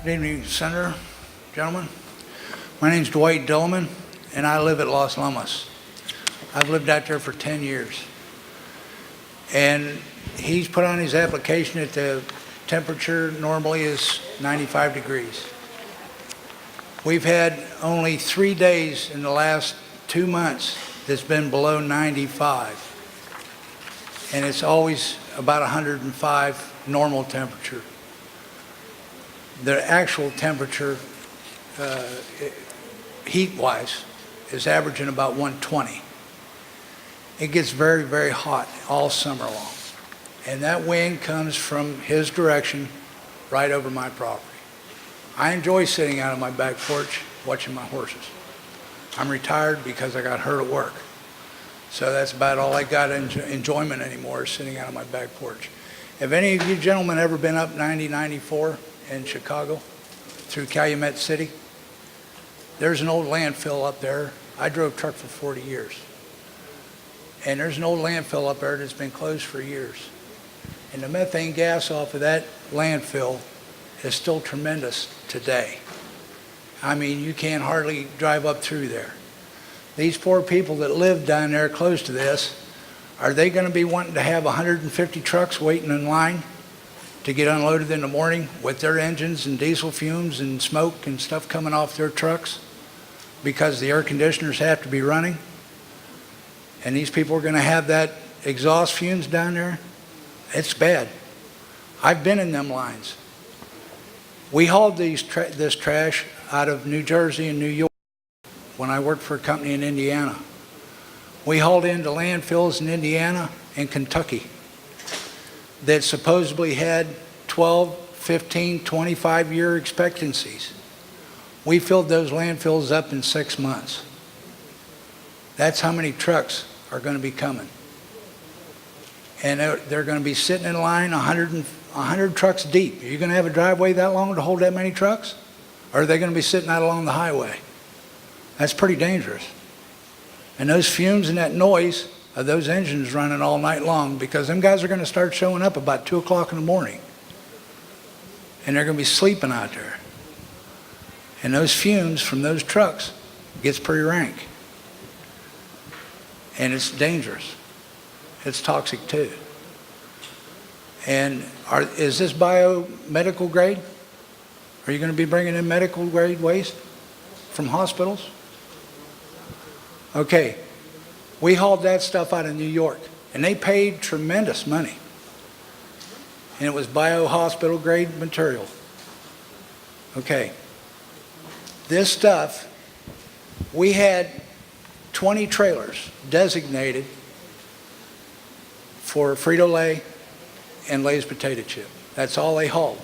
Good evening, Senator, gentlemen. My name's Dwight Dillman, and I live at Los Lomas. I've lived out there for 10 years. And he's put on his application that the temperature normally is 95 degrees. We've had only 3 days in the last 2 months that's been below 95. And it's always about 105 normal temperature. The actual temperature, heat-wise, is averaging about 120. It gets very, very hot all summer long. And that wind comes from his direction right over my property. I enjoy sitting out on my back porch watching my horses. I'm retired because I got hurt at work. So that's about all I got enjoyment anymore, is sitting out on my back porch. Have any of you gentlemen ever been up 90-94 in Chicago through Calumet City? There's an old landfill up there. I drove truck for 40 years. And there's an old landfill up there that's been closed for years. And the methane gas off of that landfill is still tremendous today. I mean, you can't hardly drive up through there. These poor people that live down there close to this, are they going to be wanting to have 150 trucks waiting in line to get unloaded in the morning with their engines and diesel fumes and smoke and stuff coming off their trucks because the air conditioners have to be running? And these people are going to have that exhaust fumes down there? It's bad. I've been in them lines. We hauled this trash out of New Jersey and New York when I worked for a company in Indiana. We hauled into landfills in Indiana and Kentucky that supposedly had 12, 15, 25-year expectancies. We filled those landfills up in 6 months. That's how many trucks are going to be coming. And they're going to be sitting in line 100 trucks deep. Are you going to have a driveway that long to hold that many trucks? Or are they going to be sitting out along the highway? That's pretty dangerous. And those fumes and that noise of those engines running all night long, because them guys are going to start showing up about 2 o'clock in the morning. And they're going to be sleeping out there. And those fumes from those trucks gets pretty rank. And it's dangerous. It's toxic too. And is this biomedical grade? Are you going to be bringing in medical grade waste from hospitals? Okay, we hauled that stuff out of New York, and they paid tremendous money. And it was bio-hospital grade material. Okay, this stuff, we had 20 trailers designated for Frito-Lay and Lay's potato chip. That's all they hauled.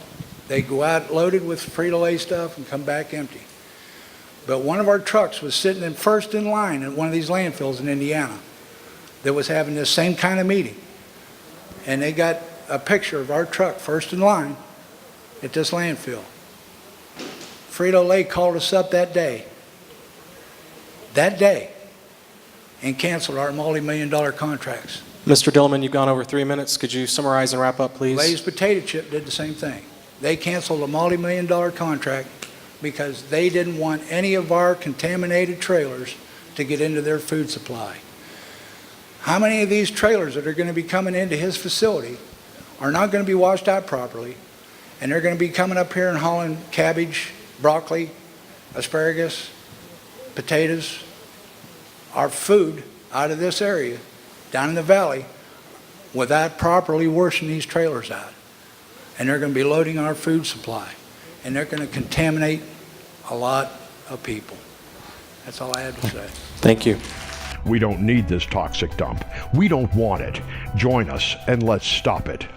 They go out loaded with Frito-Lay stuff and come back empty. But one of our trucks was sitting in first in line at one of these landfills in Indiana that was having this same kind of meeting. And they got a picture of our truck first in line at this landfill. Frito-Lay called us up that day, and canceled our multi-million-dollar contracts. Mr. Dillman, you've gone over 3 minutes. Could you summarize and wrap up, please? Lay's potato chip did the same thing. They canceled a multi-million-dollar contract because they didn't want any of our contaminated trailers to get into their food supply. How many of these trailers that are going to be coming into his facility are not going to be washed out properly, and they're going to be coming up here and hauling cabbage, broccoli, asparagus, potatoes, our food out of this area, down in the valley, without properly washing these trailers out? And they're going to be loading our food supply. And they're going to contaminate a lot of people. That's all I had to say. Thank you. We don't need this toxic dump. We don't want it. Join us and let's stop it.